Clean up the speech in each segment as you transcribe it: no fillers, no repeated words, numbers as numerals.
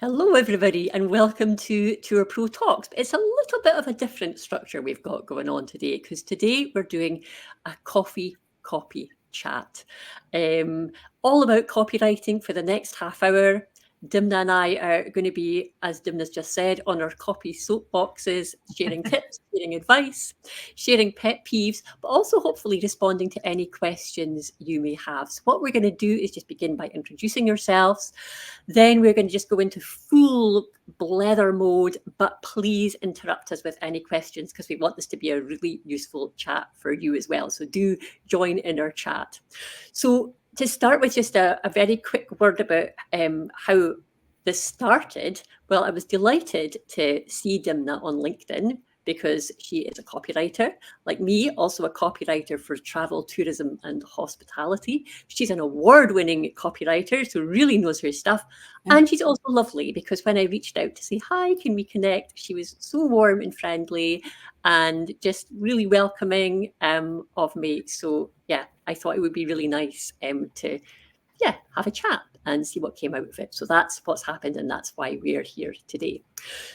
Hello, everybody, and welcome to Tour Pro Talks. It's a little bit of a different structure we've got going on today because today we're doing a coffee copy chat. All about copywriting for the next half hour. Dympna and I are going to be, as Dymna's just said, on our copy soapboxes, sharing tips, sharing advice, sharing pet peeves, but also hopefully responding to any questions you may have. So what we're going to do is just begin by introducing yourselves. Then we're going to just go into full blether mode, but please interrupt us with any questions because we want this to be a really useful chat for you as well. So do join in our chat. So to start with just a very quick word about how this started. Well, I was delighted to see Dympna on LinkedIn because she is a copywriter, like me, also a copywriter for travel, tourism, and hospitality. She's an award-winning copywriter, so really knows her stuff. And she's also lovely because when I reached out to say, hi, can we connect? She was so warm and friendly and just really welcoming of me. So yeah, I thought it would be really nice to have a chat and see what came out of it. So that's what's happened, and that's why we're here today.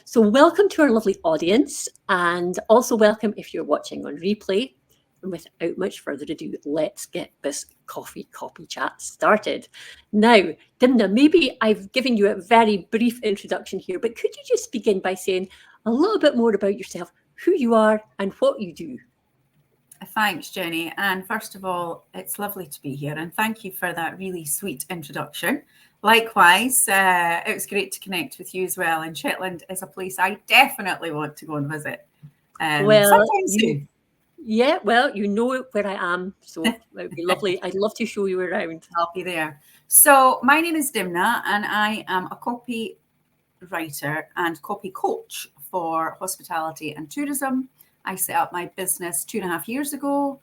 So welcome to our lovely audience, and also welcome if you're watching on replay. And without much further ado, let's get this coffee copy chat started. Now, Dympna, maybe I've given you a very brief introduction here, but could you just begin by saying a little bit more about yourself, who you are and what you do? Thanks, Jenny. And first of all, it's lovely to be here. And thank you for that really sweet introduction. Likewise, it was great to connect with you as well. And Shetland is a place I definitely want to go and visit. Sometime soon. Yeah, well, you know where I am. So it would be lovely. I'd love to show you around. I'll be there. So my name is Dympna, and I am a copywriter and copy coach for hospitality and tourism. I set up my business 2.5 years ago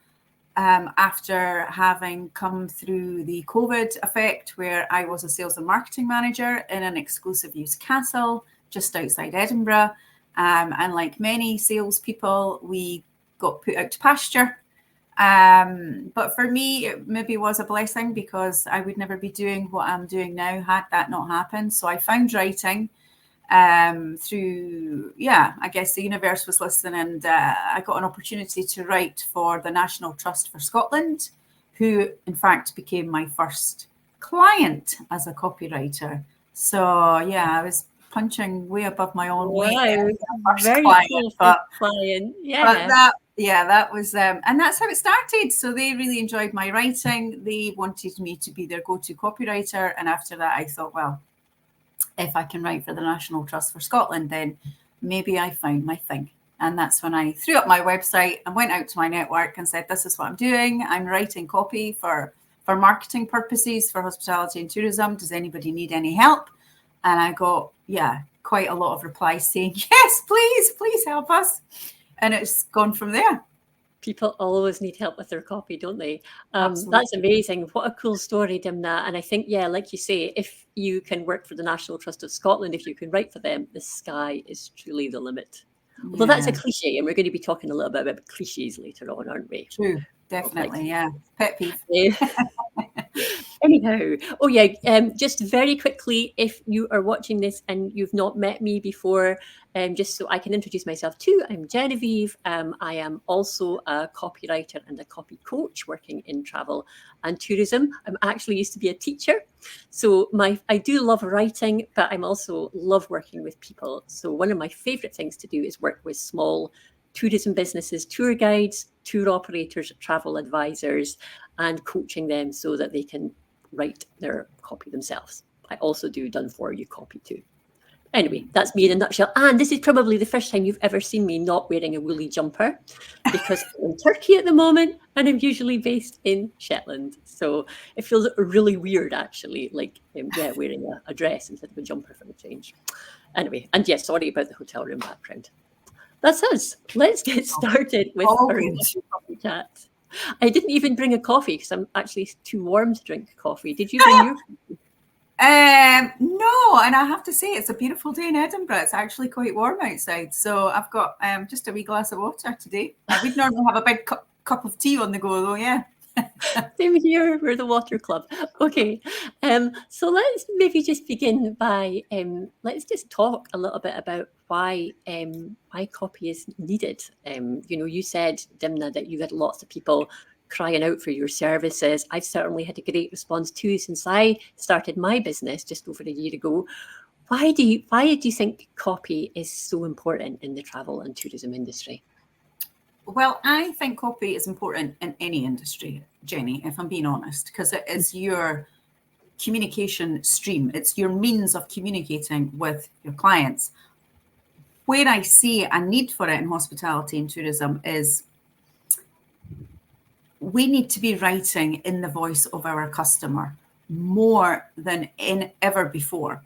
after having come through the COVID effect, where I was a sales and marketing manager in an exclusive use castle just outside Edinburgh. And like many salespeople, we got put out to pasture. But for me, it maybe was a blessing because I would never be doing what I'm doing now had that not happened. So I found writing through, I guess the universe was listening, and I got an opportunity to write for the National Trust for Scotland, who in fact became my first client as a copywriter. So I was punching way above my own weight. Very client, client. That was, and that's how it started. So they really enjoyed my writing. They wanted me to be their go-to copywriter. And after that, I thought, well, if I can write for the National Trust for Scotland, then maybe I found my thing. And that's when I threw up my website and went out to my network and said, this is what I'm doing. I'm writing copy for marketing purposes for hospitality and tourism. Does anybody need any help? And I got, quite a lot of replies saying, yes, please help us. And it's gone from there. People always need help with their copy, don't they? That's amazing. What a cool story, Dympna. And I think, like you say, if you can work for the National Trust of Scotland, if you can write for them, the sky is truly the limit. Although that's a cliche, and we're going to be talking a little bit about cliches later on, aren't we? True, definitely, Pet peeve. Anyhow, just very quickly, if you are watching this and you've not met me before, just so I can introduce myself too, I'm Genevieve. I am also a copywriter and a copy coach working in travel and tourism. I'm actually used to be a teacher. So I do love writing, but I'm also love working with people. So one of my favorite things to do is work with small tourism businesses, tour guides, tour operators, travel advisors, and coaching them so that they can write their copy themselves. I also do done for you copy too. Anyway, that's me in a nutshell. And this is probably the first time you've ever seen me not wearing a woolly jumper because I'm in Turkey at the moment and I'm usually based in Shetland. So it feels really weird actually, like wearing a dress instead of a jumper for the change. Anyway, and sorry about the hotel room background. That's us. Let's get started with our coffee chat. I didn't even bring a coffee because I'm actually too warm to drink coffee. Did you bring your coffee? No, and I have to say it's a beautiful day in Edinburgh. It's actually quite warm outside. So I've got just a wee glass of water today. I would normally have a big cup of tea on the go though, Same here, we're the water club. Okay, so let's maybe just begin by let's just talk a little bit about why copy is needed. You said, Dympna, that you had lots of people crying out for your services. I've certainly had a great response too since I started my business just over a year ago. Why do you think copy is so important in the travel and tourism industry? Well, I think copy is important in any industry, Jenny, if I'm being honest, because it is your communication stream. It's your means of communicating with your clients. Where I see a need for it in hospitality and tourism is we need to be writing in the voice of our customer more than ever before.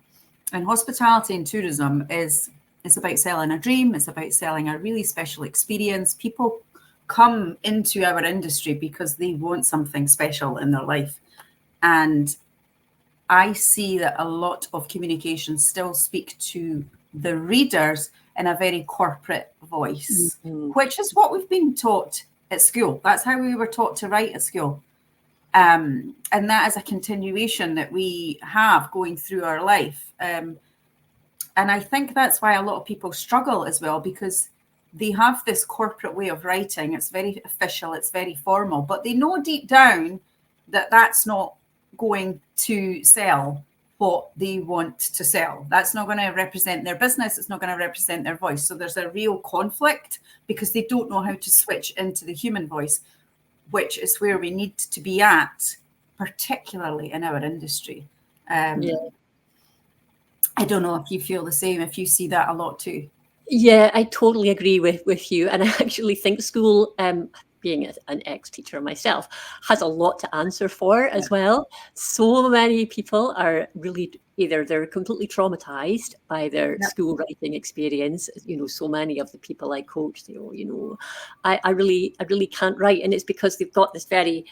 And hospitality and tourism is about selling a dream. It's about selling a really special experience. People come into our industry because they want something special in their life. And I see that a lot of communications still speak to the readers in a very corporate voice, which is what we've been taught at school. That's how we were taught to write at school. And that is a continuation that we have going through our life. And I think that's why a lot of people struggle as well, because they have this corporate way of writing. It's very official, it's very formal, but they know deep down that that's not going to sell what they want to sell. That's not going to represent their business. It's not going to represent their voice. So there's a real conflict because they don't know how to switch into the human voice, which is where we need to be at, particularly in our industry. I don't know if you feel the same, if you see that a lot too. Yeah, I totally agree with you. And I actually think school, being an ex-teacher myself, has a lot to answer for as well. So many people are really either they're completely traumatized by their school writing experience. So many of the people I coach, I really can't write, and it's because they've got this very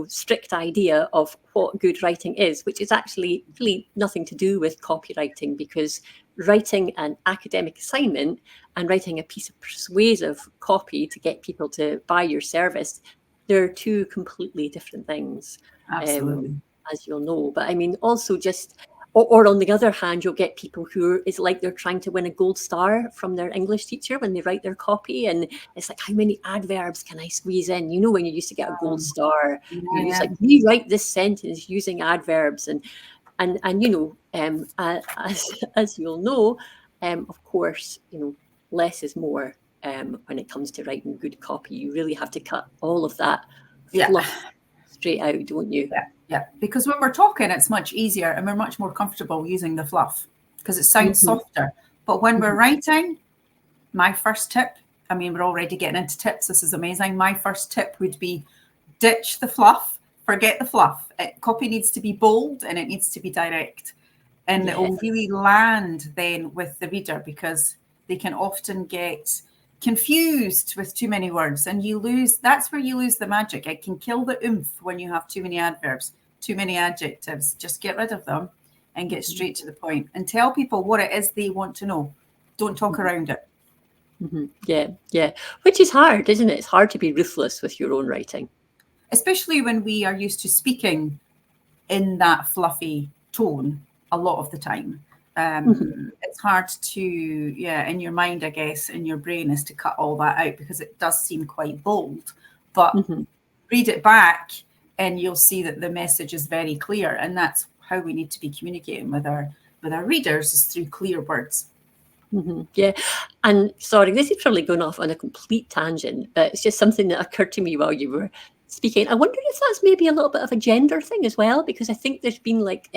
strict idea of what good writing is, which is actually really nothing to do with copywriting, because writing an academic assignment and writing a piece of persuasive copy to get people to buy your service, they're two completely different things. Absolutely. As you'll know. But I mean, also just, or on the other hand, you'll get people who it's like they're trying to win a gold star from their English teacher when they write their copy. And it's like, how many adverbs can I squeeze in? When you used to get a gold star, it's like, rewrite this sentence using adverbs. And as you'll know, of course, less is more when it comes to writing good copy. You really have to cut all of that fluff straight out, don't you? Yeah. Because when we're talking, it's much easier and we're much more comfortable using the fluff because it sounds softer. But when we're writing, my first tip, I mean, we're already getting into tips. This is amazing. My first tip would be ditch the fluff, forget the fluff. Copy needs to be bold and it needs to be direct. And it will really land then with the reader, because they can often get confused with too many words, and that's where you lose the magic. It can kill the oomph when you have too many adverbs, too many adjectives. Just get rid of them and get straight to the point and tell people what it is they want to know. Don't talk around it. Yeah. Which is hard, isn't it? It's hard to be ruthless with your own writing. Especially when we are used to speaking in that fluffy tone a lot of the time. It's hard to, in your mind, I guess, in your brain, is to cut all that out because it does seem quite bold. But read it back and you'll see that the message is very clear. And that's how we need to be communicating with our readers, is through clear words. Yeah. And sorry, this is probably going off on a complete tangent, but it's just something that occurred to me while you were speaking. I wonder if that's maybe a little bit of a gender thing as well, because I think there's been like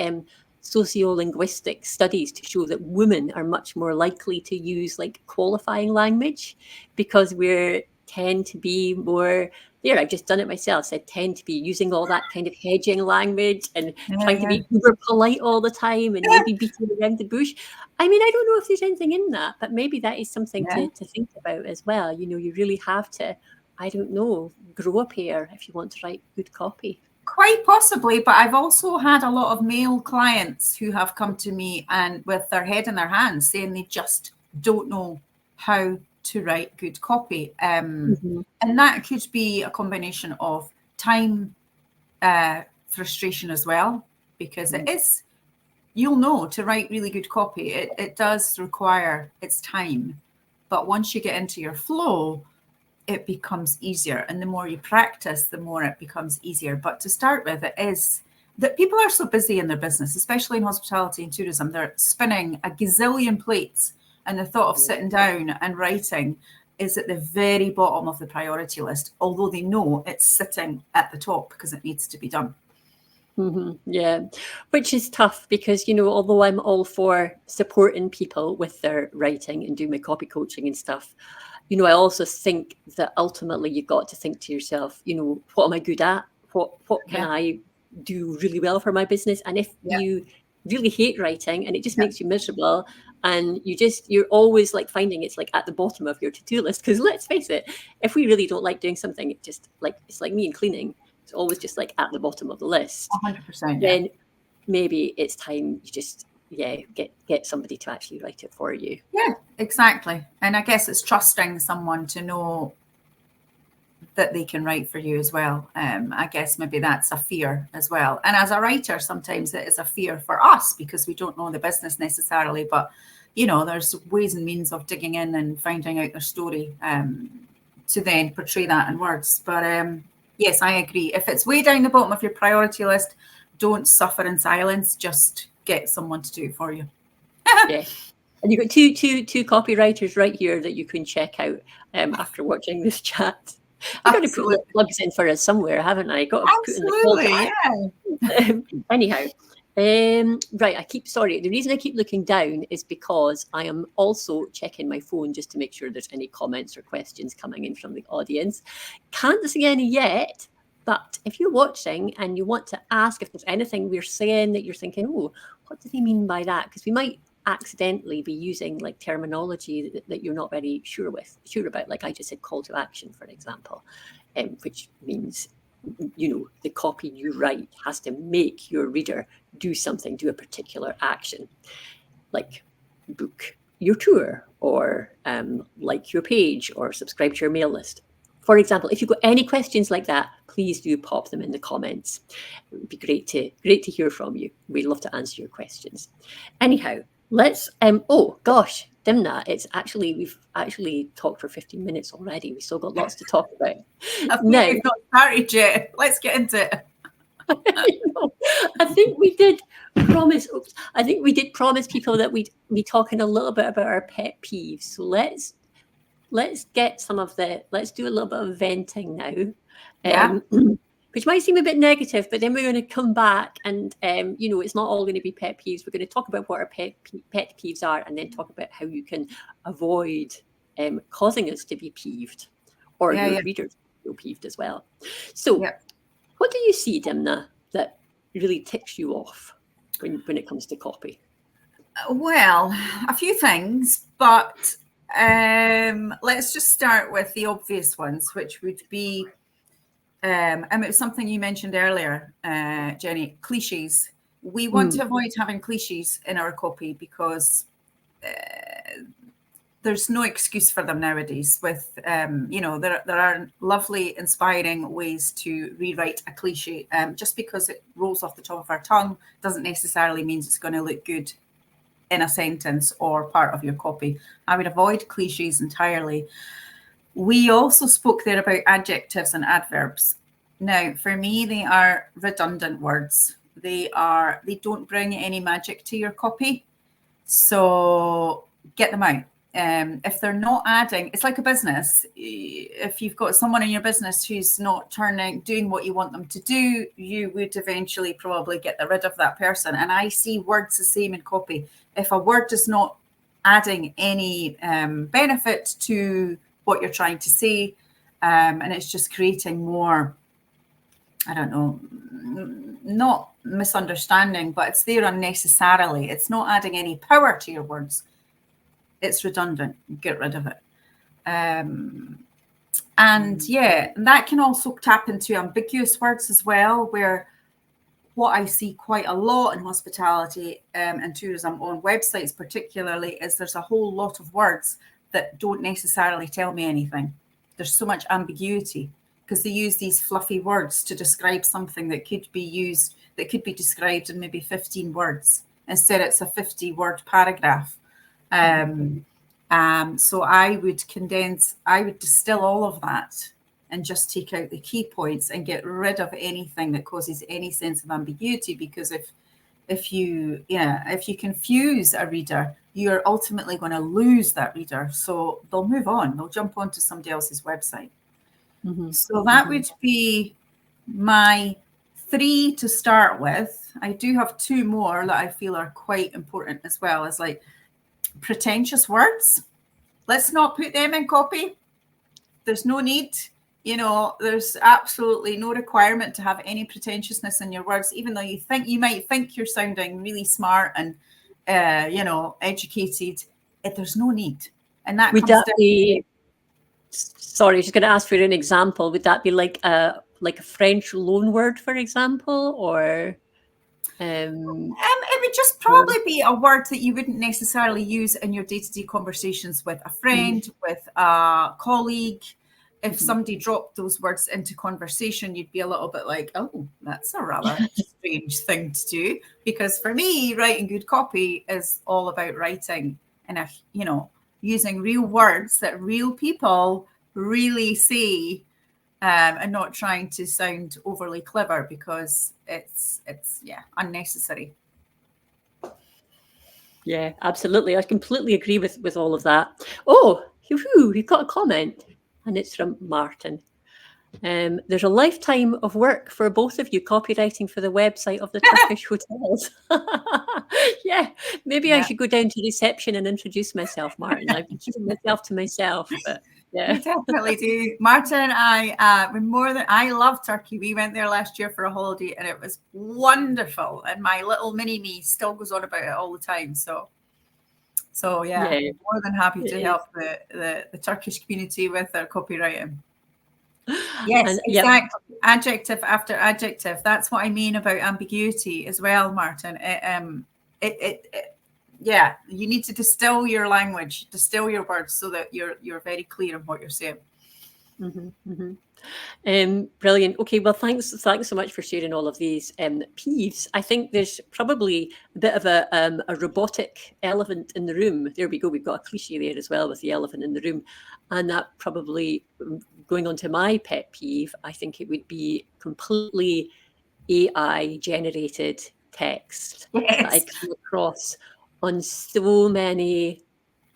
sociolinguistic studies to show that women are much more likely to use like qualifying language, because we tend to be more I've just done it myself. So I tend to be using all that kind of hedging language and trying to be uber polite all the time and maybe beating around the bush. I mean, I don't know if there's anything in that, but maybe that is something to think about as well. You really have to, I don't know, grow a pair if you want to write good copy. Quite possibly, but I've also had a lot of male clients who have come to me and with their head in their hands saying they just don't know how to write good copy. And that could be a combination of time frustration as well, because it is, you'll know, to write really good copy, it does require its time. But once you get into your flow, it becomes easier. And the more you practice, the more it becomes easier. But to start with, it is that people are so busy in their business, especially in hospitality and tourism. They're spinning a gazillion plates, and the thought of sitting down and writing is at the very bottom of the priority list, although they know it's sitting at the top because it needs to be done. Yeah, which is tough because, you know, although I'm all for supporting people with their writing and doing my copy coaching and stuff, you know, I also think that ultimately you've got to think to yourself, you know, what am I good at? What can I do really well for my business? And if you really hate writing and it just makes you miserable, and you're always like finding it's like at the bottom of your to-do list, because let's face it, if we really don't like doing something, it just like, it's like me and cleaning. It's always just like at the bottom of the list. 100%. Then maybe it's time you just get somebody to actually write it for you. Yeah, exactly. And I guess it's trusting someone to know that they can write for you as well. I guess maybe that's a fear as well. And as a writer, sometimes it is a fear for us because we don't know the business necessarily, but you know, there's ways and means of digging in and finding out their story to then portray that in words. But yes, I agree. If it's way down the bottom of your priority list, don't suffer in silence. Just get someone to do it for you. Yeah. And you've got two copywriters right here that you can check out after watching this chat. I've got to put little plugs in for us somewhere, haven't I? Got to put in the call. Anyhow, right. The reason I keep looking down is because I am also checking my phone just to make sure there's any comments or questions coming in from the audience. Can't see any yet, but if you're watching and you want to ask if there's anything we're saying that you're thinking, oh, what do they mean by that? Because we might accidentally be using like terminology that you're not very sure about. Like I just said, call to action, for example, which means, you know, the copy you write has to make your reader do something, do a particular action, like book your tour or like your page or subscribe to your mail list. For example, if you've got any questions like that, please do pop them in the comments. It would be great to hear from you. We'd love to answer your questions. Anyhow, let's oh gosh, Dympna, we've actually talked for 15 minutes already. We've still got lots to talk about. No, we've not started yet. Let's get into it. I think we did promise people that we'd be talking a little bit about our pet peeves. So let's do a little bit of venting now. Which might seem a bit negative, but then we're going to come back and, you know, it's not all going to be pet peeves. We're going to talk about what our pet peeves are and then talk about how you can avoid causing us to be peeved or your readers feel peeved as well. So what do you see, Dympna, that really ticks you off when it comes to copy? Well, a few things, but let's just start with the obvious ones, which would be, and it was something you mentioned earlier, Jenny, cliches. We want to avoid having cliches in our copy because there's no excuse for them nowadays. With you know, there are lovely, inspiring ways to rewrite a cliche. Just because it rolls off the top of our tongue doesn't necessarily mean it's going to look good in a sentence or part of your copy. I would avoid cliches entirely. We also spoke there about adjectives and adverbs. Now, for me, they are redundant words. They don't bring any magic to your copy. So get them out. If they're not adding, it's like a business. If you've got someone in your business who's not doing what you want them to do, you would eventually probably get rid of that person. And I see words the same in copy. If a word is not adding any benefit to what you're trying to say, and it's just creating more, I don't know, not misunderstanding, but it's there unnecessarily. It's not adding any power to your words. It's redundant. Get rid of it. And that can also tap into ambiguous words as well, where what I see quite a lot in hospitality and tourism on websites particularly is there's a whole lot of words that don't necessarily tell me anything. There's so much ambiguity. because they use these fluffy words to describe something that could be described in maybe 15 words. Instead, it's a 50-word paragraph. So I would distill all of that and just take out the key points and get rid of anything that causes any sense of ambiguity. Because if you confuse a reader, you're ultimately going to lose that reader. So they'll move on. They'll jump onto somebody else's website. So that would be my 3 to start with. I do have 2 more that I feel are quite important as well, as like pretentious words. Let's not put them in copy. There's no need. There's absolutely no requirement to have any pretentiousness in your words, even though you might think you're sounding really smart and educated. There's no need. And that would that be, sorry, I was just going to ask for an example. Would that be like a French loan word, for example, or it would just probably be a word that you wouldn't necessarily use in your day-to-day conversations with a friend, with a colleague. If somebody dropped those words into conversation, you'd be a little bit like, oh, that's a rather strange thing to do. Because for me, writing good copy is all about writing and using real words that real people really say, and not trying to sound overly clever, because it's unnecessary. Yeah, absolutely. I completely agree with all of that. Oh, we've got a comment, and it's from Martin. There's a lifetime of work for both of you copywriting for the website of the Turkish hotels. Yeah, maybe I should go down to reception and introduce myself, Martin. I've been keeping myself to myself, but yeah. You definitely do. Martin, I love Turkey. We went there last year for a holiday and it was wonderful. And my little mini me still goes on about it all the time. So yeah. More than happy to help the Turkish community with their copywriting. Yes, exactly. Adjective after adjective. That's what I mean about ambiguity as well, Martin. You need to distill your language, distill your words so that you're very clear on what you're saying. Brilliant. Okay, well, thanks so much for sharing all of these peeves. I think there's probably a bit of a robotic elephant in the room. There we go. We've got a cliche there as well with the elephant in the room. And that probably, going on to my pet peeve, I think it would be completely AI generated text that I come across on so many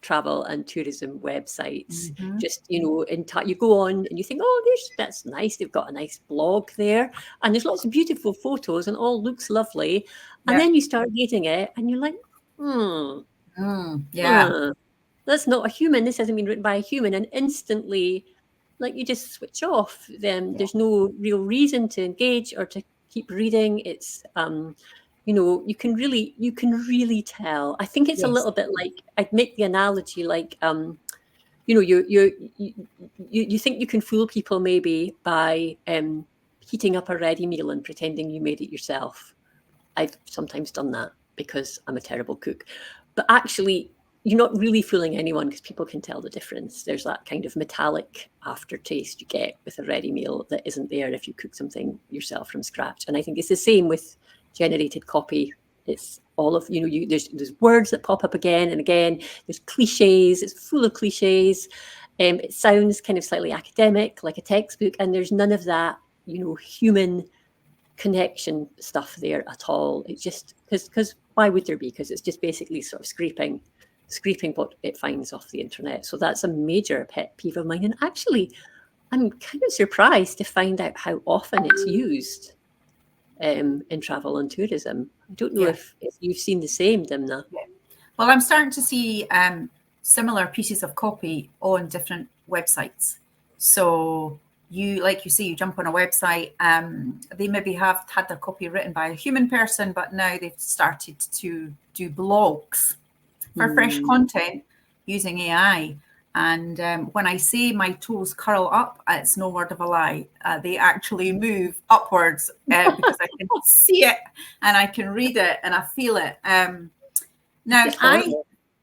travel and tourism websites. Just, you go on and you think, oh, that's nice. They've got a nice blog there and there's lots of beautiful photos and all looks lovely. And then you start reading it and you're like, that's not a human. This hasn't been written by a human. And instantly, like, you just switch off. Then there's no real reason to engage or to keep reading. It's you can really tell. I think it's a little bit like, I'd make the analogy like you think you can fool people maybe by heating up a ready meal and pretending you made it yourself. I've sometimes done that because I'm a terrible cook, but actually you're not really fooling anyone because people can tell the difference. There's that kind of metallic aftertaste you get with a ready meal that isn't there if you cook something yourself from scratch. And I think it's the same with generated copy. It's all of, there's words that pop up again and again. There's cliches. It's full of cliches. It sounds kind of slightly academic, like a textbook, and there's none of that, human connection stuff there at all. It's just because why would there be? Because it's just basically sort of scraping what it finds off the internet. So that's a major pet peeve of mine. And actually, I'm kind of surprised to find out how often it's used in travel and tourism. I don't know if you've seen the same, Dympna. Well, I'm starting to see similar pieces of copy on different websites. So you jump on a website, they maybe have had their copy written by a human person, but now they've started to do blogs for fresh content using AI. And when I say my toes curl up, it's no word of a lie. They actually move upwards because I can see it and I can read it and I feel it. Now,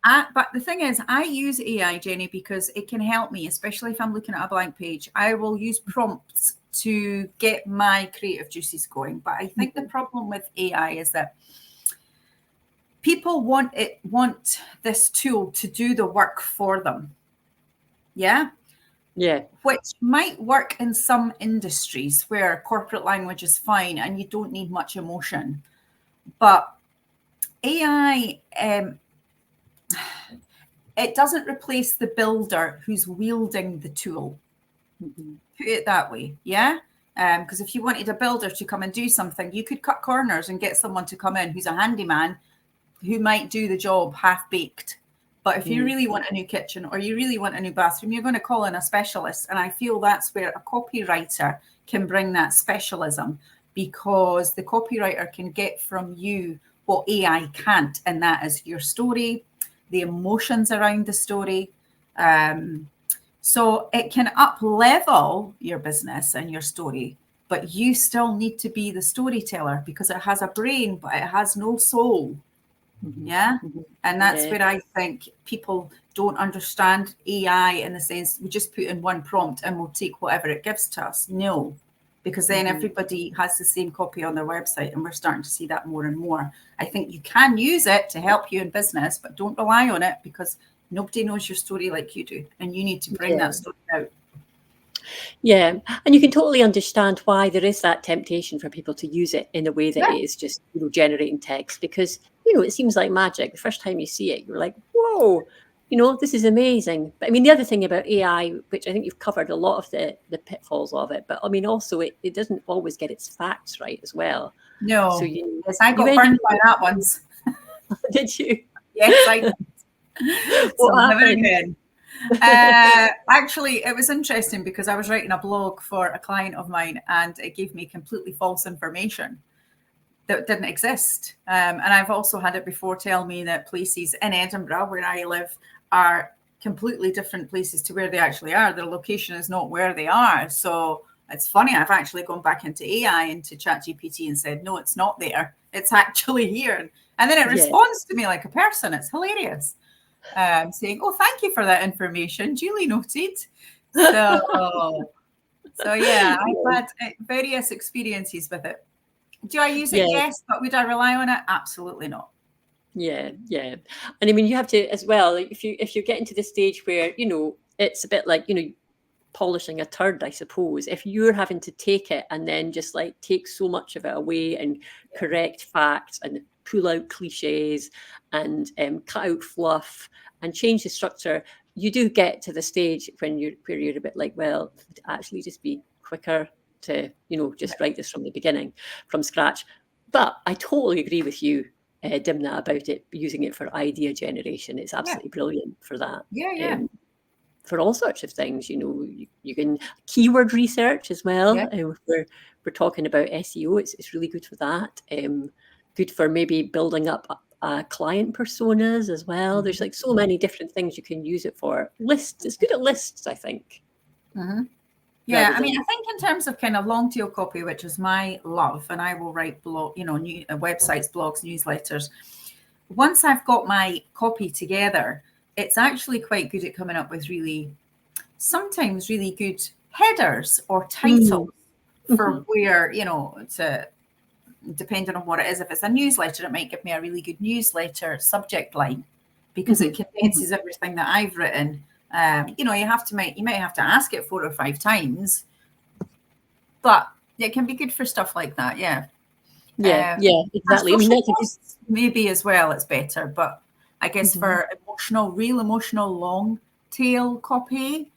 But the thing is, I use AI, Jenny, because it can help me, especially if I'm looking at a blank page. I will use prompts to get my creative juices going. But I think the problem with AI is that people want this tool to do the work for them. Yeah. Yeah. Which might work in some industries where corporate language is fine and you don't need much emotion. But AI, it doesn't replace the builder who's wielding the tool. Put it that way, yeah? Because if you wanted a builder to come and do something, you could cut corners and get someone to come in who's a handyman who might do the job half-baked. But if you really want a new kitchen or you really want a new bathroom, you're going to call in a specialist. And I feel that's where a copywriter can bring that specialism, because the copywriter can get from you what AI can't, and that is your story, the emotions around the story. So it can up-level your business and your story, but you still need to be the storyteller, because it has a brain, but it has no soul. Yeah. And that's where I think people don't understand AI, in the sense we just put in one prompt and we'll take whatever it gives to us. No, because then everybody has the same copy on their website, and we're starting to see that more and more. I think you can use it to help you in business, but don't rely on it, because nobody knows your story like you do, and you need to bring that story out. Yeah, and you can totally understand why there is that temptation for people to use it in a way that it is just, generating text, because, it seems like magic. The first time you see it, you're like, whoa, this is amazing. But I mean, the other thing about AI, which I think you've covered a lot of the pitfalls of it, but I mean, also it doesn't always get its facts right as well. No, So yes, I got burned by that once. Did you? Yes, I did. What happened? Actually, it was interesting, because I was writing a blog for a client of mine, and it gave me completely false information that didn't exist. And I've also had it before tell me that places in Edinburgh, where I live, are completely different places to where they actually are. Their location is not where they are. So it's funny, I've actually gone back into AI, into ChatGPT, and said, no, it's not there. It's actually here. And then it responds to me like a person. It's hilarious. Saying, oh, thank you for that information, duly noted. So yeah, I've had various experiences with it. Do I use it? Yes. But would I rely on it? Absolutely not. Yeah. And I mean, you have to as well, like, if you're getting to the stage where, it's a bit like, polishing a turd, I suppose. If you're having to take it and then just like take so much of it away and correct facts and pull out cliches and cut out fluff and change the structure, you do get to the stage where you're a bit like, well, it would actually just be quicker to, just write this from the beginning, from scratch. But I totally agree with you, Dympna, about it, using it for idea generation. It's absolutely brilliant for that. Yeah. For all sorts of things, you can keyword research as well. If we're talking about SEO, it's really good for that. Good for maybe building up client personas as well. There's like so many different things you can use it for. Lists, it's good at lists, I think. Yeah, I mean, I think in terms of kind of long tail copy, which is my love, and I will write new websites, blogs, newsletters. Once I've got my copy together, it's actually quite good at coming up with sometimes really good headers or titles for where, to, depending on what it is. If it's a newsletter, it might give me a really good newsletter subject line, because it condenses everything that I've written. You might have to ask it 4 or 5 times, but it can be good for stuff like that. Yeah, exactly. I mean, maybe as well, it's better, but I guess for real emotional long tail copy,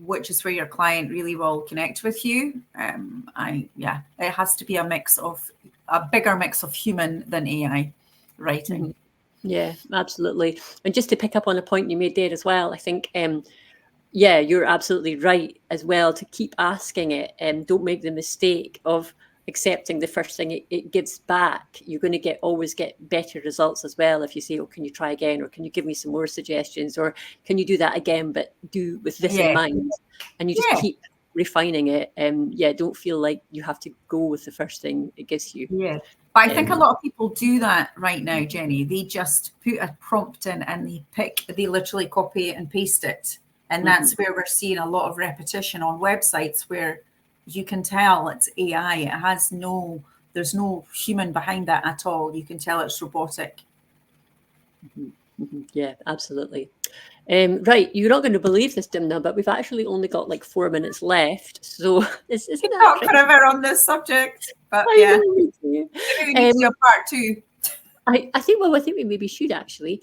which is where your client really will connect with you. It has to be a bigger mix of human than AI writing. Yeah, absolutely. And just to pick up on a point you made there as well, I think, you're absolutely right as well, to keep asking it, and don't make the mistake of accepting the first thing it gives back. You're going to always get better results as well if you say, oh, can you try again, or can you give me some more suggestions, or can you do that again, but do with this in mind? And you just refining it. Don't feel like you have to go with the first thing it gives you. Yeah. But I think a lot of people do that right now, Jenny. They just put a prompt in and they literally copy it and paste it. And that's where we're seeing a lot of repetition on websites where you can tell it's AI. There's no human behind that at all. You can tell it's robotic. Yeah, absolutely. Right, you're not going to believe this, Dympna, but we've actually only got like 4 minutes left. So this isn't that talk forever on this subject, but yeah, maybe we need to do a part 2. I think we maybe should actually.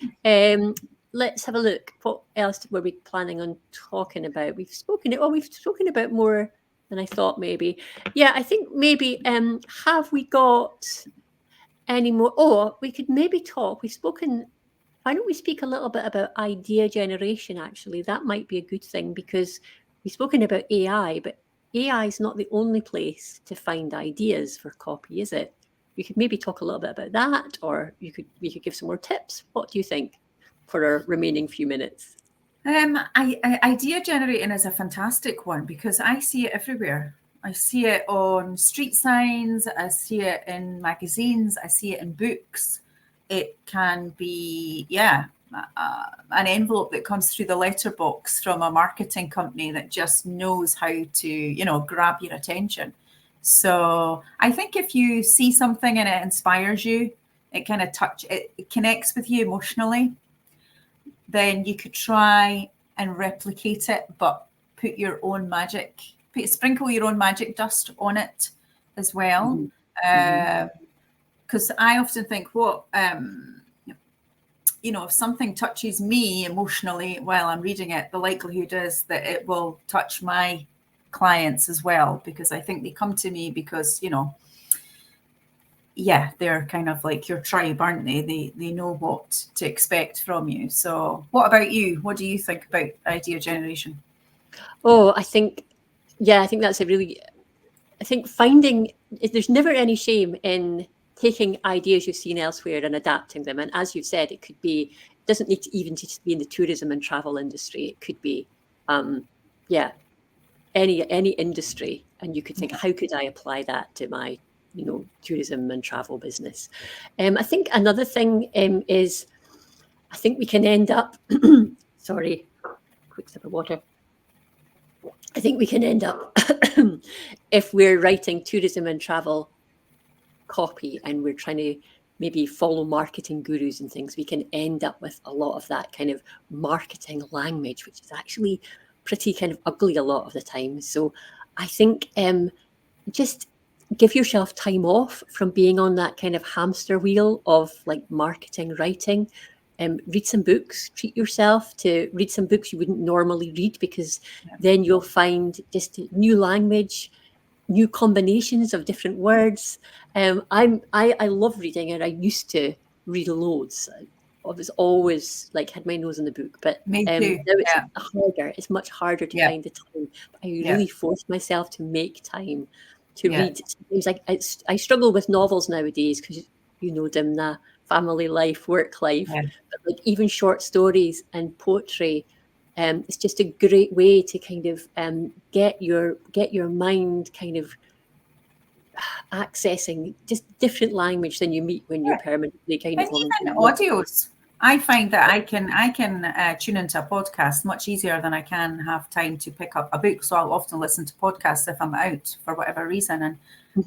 Let's have a look. What else were we planning on talking about? We've spoken about more than I thought. Maybe, yeah. I think maybe. Have we got any more? Oh, we could maybe talk. We've spoken. Why don't we speak a little bit about idea generation? Actually, that might be a good thing because we've spoken about AI, but AI is not the only place to find ideas for copy, is it? We could maybe talk a little bit about that, or we could give some more tips. What do you think for our remaining few minutes? Idea generating is a fantastic one because I see it everywhere. I see it on street signs. I see it in magazines. I see it in books. It can be, an envelope that comes through the letterbox from a marketing company that just knows how to, grab your attention. So I think if you see something and it inspires you, it kind of it connects with you emotionally, then you could try and replicate it, but put your own magic, sprinkle your own magic dust on it as well. Because I often think, if something touches me emotionally while I'm reading it, the likelihood is that it will touch my clients as well, because I think they come to me because, they're kind of like your tribe, aren't they? They know what to expect from you. So what about you? What do you think about idea generation? Oh, I think that's I think there's never any shame in taking ideas you've seen elsewhere and adapting them. And as you've said, it doesn't need to even just be in the tourism and travel industry. It could be, any industry. And you could think, how could I apply that to my, tourism and travel business? I think another thing is, I think we can end up, sorry, quick sip of water. I think we can end up, if we're writing tourism and travel copy and we're trying to maybe follow marketing gurus and things, we can end up with a lot of that kind of marketing language, which is actually pretty kind of ugly a lot of the time. So I think just give yourself time off from being on that kind of hamster wheel of like marketing writing. Read some books, treat yourself to read some books you wouldn't normally read, because then you'll find just new language, new combinations of different words. I love reading, and I used to read loads. I was always like had my nose in the book, but Me too. Now it's much harder to find the time. But I really force myself to make time to read. Sometimes I struggle with novels nowadays because Dympna, family life, work life, but like even short stories and poetry. It's just a great way to kind of get your mind kind of accessing just different language than you meet when you're permanently kind of even audios. I find that I can tune into a podcast much easier than I can have time to pick up a book. So I'll often listen to podcasts if I'm out for whatever reason, and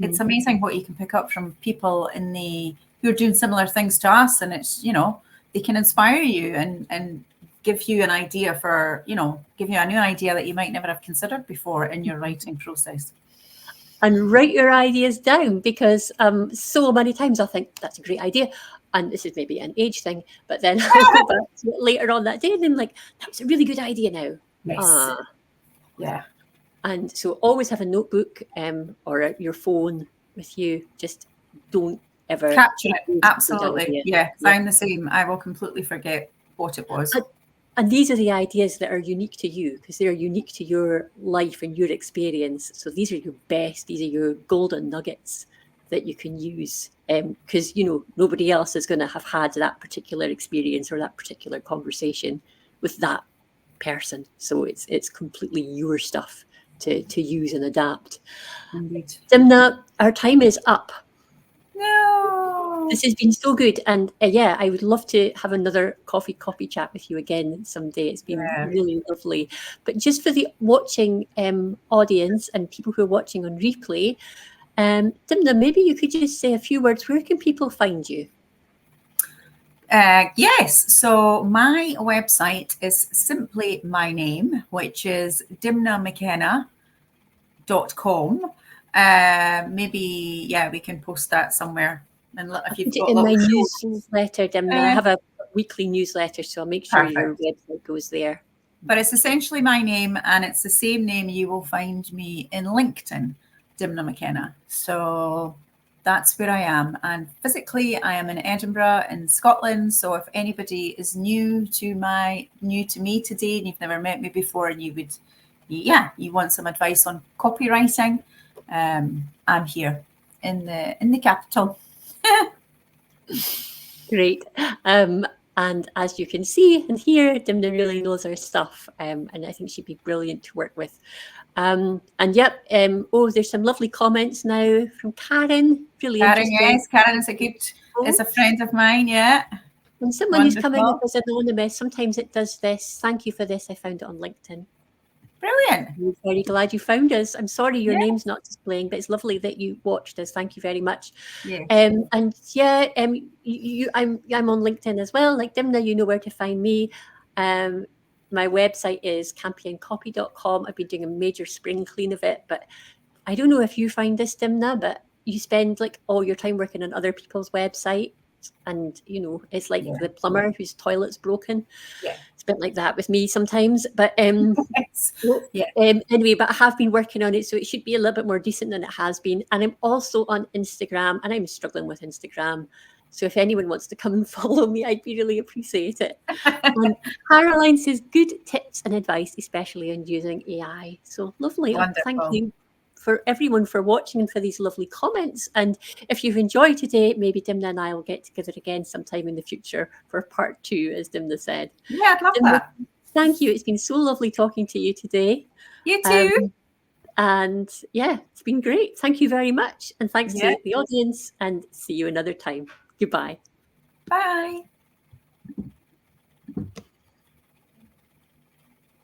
it's amazing what you can pick up from people who are doing similar things to us, and it's they can inspire you and give you an idea for give you a new idea that you might never have considered before in your writing process. And write your ideas down, because so many times I'll think that's a great idea, and this is maybe an age thing, but then I'll go back to it later on that day and I'm like, that's a really good idea now. Yes. Yeah. And so always have a notebook or your phone with you. Just don't ever capture it. Absolutely. Yeah, I'm the same. I will completely forget what it was. And these are the ideas that are unique to you, because they're unique to your life and your experience. So these are these are your golden nuggets that you can use, because nobody else is going to have had that particular experience or that particular conversation with that person. So it's completely your stuff to use and adapt. Indeed. Dympna, our time is up. No. This has been so good. And yeah, I would love to have another coffee copy chat with you again someday. It's been really lovely. But just for the watching audience and people who are watching on replay, Dympna, maybe you could just say a few words. Where can people find you? Yes, so my website is simply my name, which is dympnamckenna.com. Maybe, yeah, we can post that somewhere. And if you've got in my shows. newsletter, Dympna, I have a weekly newsletter, so I'll make sure your website goes there. But it's essentially my name, and it's the same name you will find me in LinkedIn, Dympna McKenna. So that's where I am. And physically, I am in Edinburgh in Scotland. So if anybody is new to me today, and you've never met me before, and you want some advice on copywriting, I'm here in the capital. Great. And as you can see and hear, Dympna really knows her stuff, and I think she'd be brilliant to work with. And yep, there's some lovely comments now from Karen. Really interesting. Yes, Karen is a friend of mine, yeah. And someone who's coming up as anonymous, sometimes it does this. Thank you for this. I found it on LinkedIn. Brilliant. I'm very glad you found us. I'm sorry your name's not displaying, but it's lovely that you watched us. Thank you very much. Yeah. And yeah, I'm on LinkedIn as well. Like Dympna, you know where to find me. My website is campioncopy.com. I've been doing a major spring clean of it, but I don't know if you find this, Dympna, but you spend like all your time working on other people's websites. And, you know, it's like the plumber whose toilet's broken. Yeah. It's a bit like that with me sometimes. But anyway, but I have been working on it, so it should be a little bit more decent than it has been. And I'm also on Instagram, and I'm struggling with Instagram. So if anyone wants to come and follow me, I'd be really appreciate it. And Caroline says, good tips and advice, especially on using AI. So lovely. Thank you for everyone for watching and for these lovely comments. And if you've enjoyed today, maybe Dympna and I will get together again sometime in the future for part 2, as Dympna said. Yeah, I'd love that. Thank you. It's been so lovely talking to you today. You too. And yeah, it's been great. Thank you very much. And thanks to the audience, and see you another time. Goodbye. Bye.